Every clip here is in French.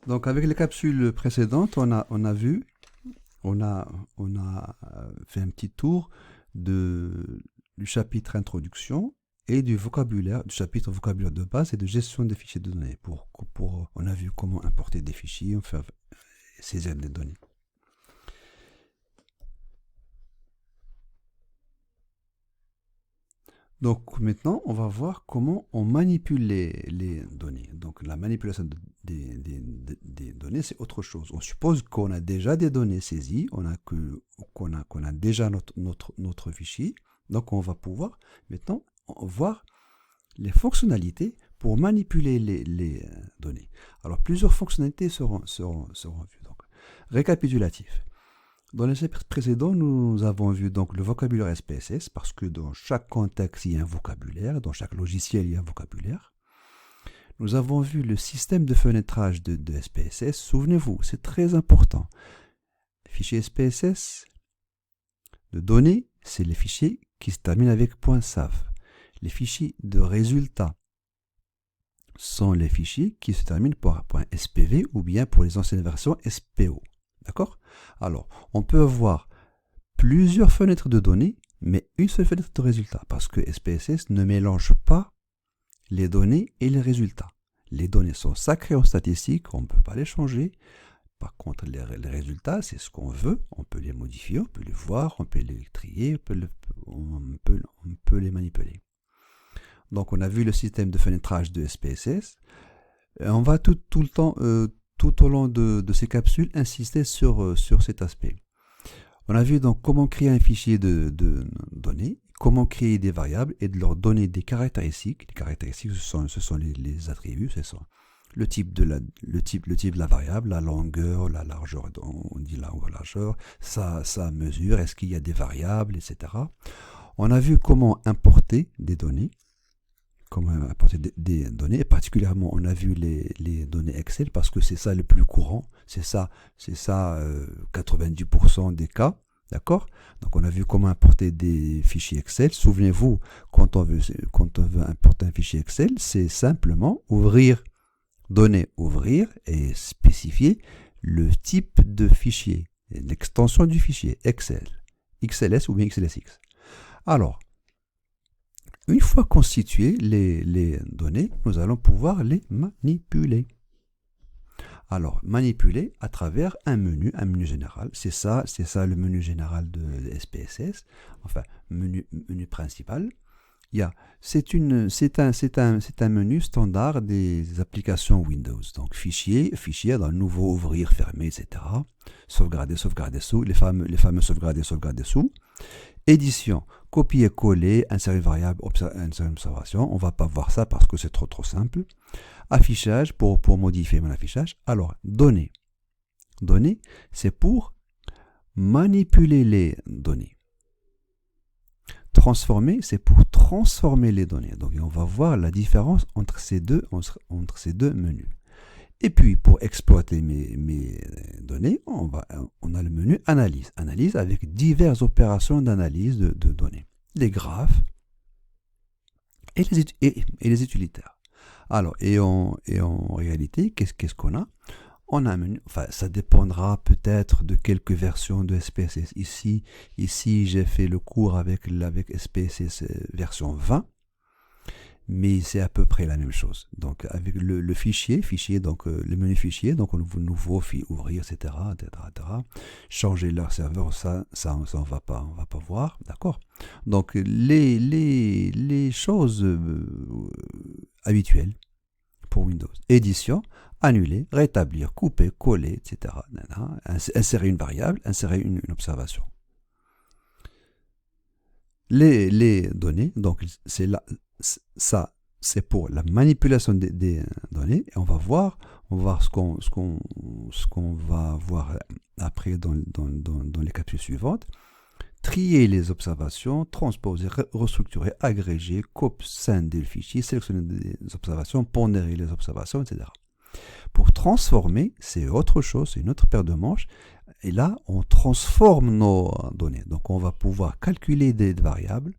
Donc avec les capsules précédentes, on a fait un petit tour du chapitre introduction et du vocabulaire, du chapitre vocabulaire de base et de gestion des fichiers de données. On a vu comment importer des fichiers, faire saisir des données. Donc maintenant, on va voir comment on manipule les données. Donc la manipulation des données, c'est autre chose. On suppose qu'on a déjà des données saisies, qu'on a déjà notre fichier. Donc on va pouvoir maintenant voir les fonctionnalités pour manipuler les données. Alors plusieurs fonctionnalités seront vues. Donc, récapitulatif. Dans les chapitres précédents, nous avons vu donc le vocabulaire SPSS, parce que dans chaque contexte, il y a un vocabulaire, dans chaque logiciel, il y a un vocabulaire. Nous avons vu le système de fenêtrage de SPSS. Souvenez-vous, c'est très important. Les fichiers SPSS de données, c'est les fichiers qui se terminent avec .sav. Les fichiers de résultats sont les fichiers qui se terminent par .spv ou bien pour les anciennes versions SPO. D'accord? Alors, on peut avoir plusieurs fenêtres de données, mais une seule fenêtre de résultats, parce que SPSS ne mélange pas les données et les résultats. Les données sont sacrées en statistique, on ne peut pas les changer. Par contre, les résultats, c'est ce qu'on veut, on peut les modifier, on peut les voir, on peut les trier, on peut les manipuler. Donc, on a vu le système de fenêtrage de SPSS. On va tout le temps... tout au long de ces capsules, insister sur cet aspect. On a vu donc comment créer un fichier de données, comment créer des variables et de leur donner des caractéristiques. Les caractéristiques, ce sont les attributs, ce sont le type de la variable, la longueur, la largeur, on dit la largeur, sa mesure, est-ce qu'il y a des variables, etc. On a vu comment importer des données. Comment apporter des données, et particulièrement on a vu les données Excel parce que c'est ça le plus courant, c'est ça 90% des cas, d'accord? Donc on a vu comment importer des fichiers Excel. Souvenez-vous, quand on veut importer un fichier Excel, c'est simplement donner, ouvrir et spécifier le type de fichier, l'extension du fichier Excel, XLS ou bien XLSX. Alors, une fois constituées les données, nous allons pouvoir les manipuler. Alors, manipuler à travers un menu menu général. C'est ça le menu général de SPSS. Enfin, menu principal. C'est un menu standard des applications Windows. Donc, fichier dans le nouveau, ouvrir, fermer, etc. Sauvegarder sous, les fameux sauvegarder sous. Édition, copier-coller, insérer variable, insérer une observation. On ne va pas voir ça parce que c'est trop simple. Affichage, pour modifier mon affichage. Alors, données. Données, c'est pour manipuler les données. Transformer, c'est pour transformer les données. Donc, on va voir la différence entre ces deux menus. Et puis, pour exploiter mes données, on a le menu Analyse. Analyse avec diverses opérations d'analyse de données. Les graphes et les utilitaires. Alors, et en réalité, qu'est-ce qu'on a? On a un menu, enfin, ça dépendra peut-être de quelques versions de SPSS. Ici j'ai fait le cours avec SPSS version 20. Mais c'est à peu près la même chose. Donc avec le fichier, donc le menu fichier, donc on ouvre nouveau, ouvrir, etc., changer leur serveur, ça on va pas voir, d'accord. Donc les choses habituelles pour Windows. Édition, annuler, rétablir, couper, coller, etc. Insérer une variable, insérer une observation. Les données, donc c'est là. Ça, c'est pour la manipulation des données. Et on va voir ce qu'on va voir après dans les capsules suivantes. Trier les observations, transposer, restructurer, agréger, scinder le fichier, sélectionner des observations, pondérer les observations, etc. Pour transformer, c'est autre chose, c'est une autre paire de manches. Et là, on transforme nos données. Donc, on va pouvoir calculer des variables,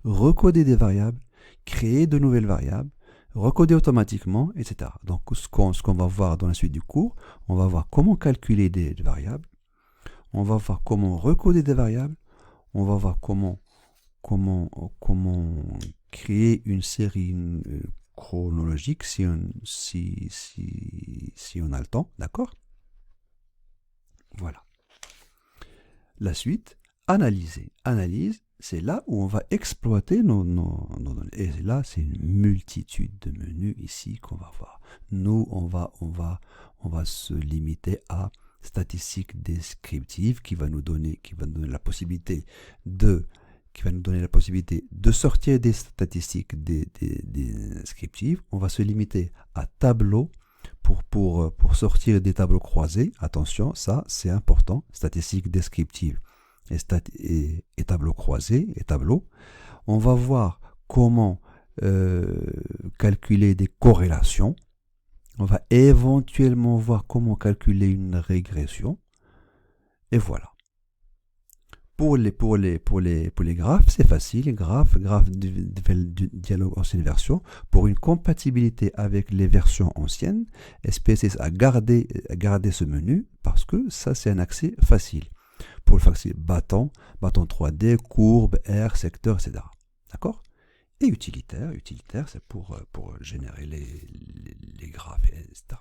recoder des variables, créer de nouvelles variables, recoder automatiquement, etc. Donc, ce qu'on va voir dans la suite du cours, on va voir comment calculer des variables, on va voir comment recoder des variables, on va voir comment créer une série chronologique si on a le temps, d'accord? Voilà. La suite, analyser. Analyse, c'est là où on va exploiter nos données. Et là, c'est une multitude de menus ici qu'on va voir. Nous, on va se limiter à statistiques descriptives qui va nous donner la possibilité de sortir des statistiques descriptives. On va se limiter à tableau pour sortir des tableaux croisés. Attention, ça c'est important, statistiques descriptives et tableaux croisés et tableaux. On va voir comment calculer des corrélations. On va éventuellement voir comment calculer une régression. Et voilà. Pour les graphes, c'est facile. Graphe du dialogue ancienne version. Pour une compatibilité avec les versions anciennes, SPSS a gardé ce menu parce que ça, c'est un accès facile. Pour le facile, bâton 3D, courbe, R, secteur, etc. D'accord? Et utilitaire, c'est pour générer les graphes, etc.